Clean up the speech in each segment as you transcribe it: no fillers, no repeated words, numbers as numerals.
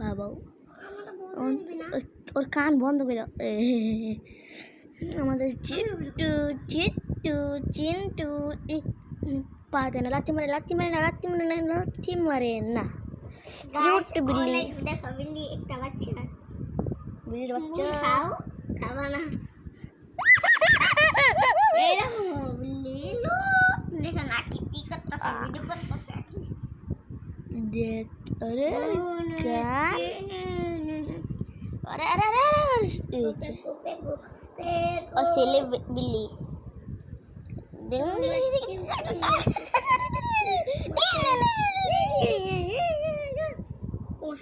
বাবা ওর কান বন্ধ করে আমাদের চিট্টু চিট্টু চিন্টু পা দেয় না, লাথি মারে না কিউট বিল্লি। দেখো বিল্লি একটা বাচ্চা, বিল্লির বাচ্চা খাও খাবা না এরকম বিল্লি দেখো না কি করতেছে, ভিডিও করতেছে। দেখ আরে কান আরে ও ছেলে বিল্লি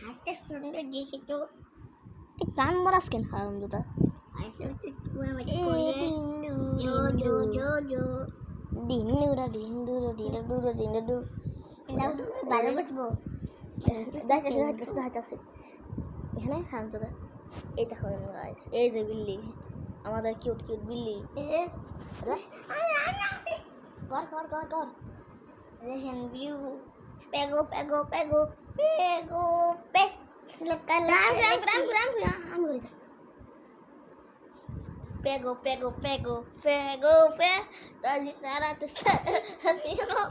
হাতটা সুন্দর দিয়েছে তো, কান মরাস কেন হারাম দাদা। ডিন্ডুরা ডিন্ডুরা ডিন্ডুরা ডিন্ডু ভালো বুঝবো দেখাচ্ছে এখানে হারাম দাদা। এই দেখো গাইস, এই যে বিল্লি, আমাদের কিউট বিল্লি। কর কর কর কর দেখেন ভিউ পেগো পেগো পেগো পেগো পে pego pego pego pego pe tadi tarat pego pego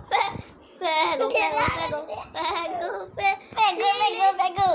pego pego pego pego pego pego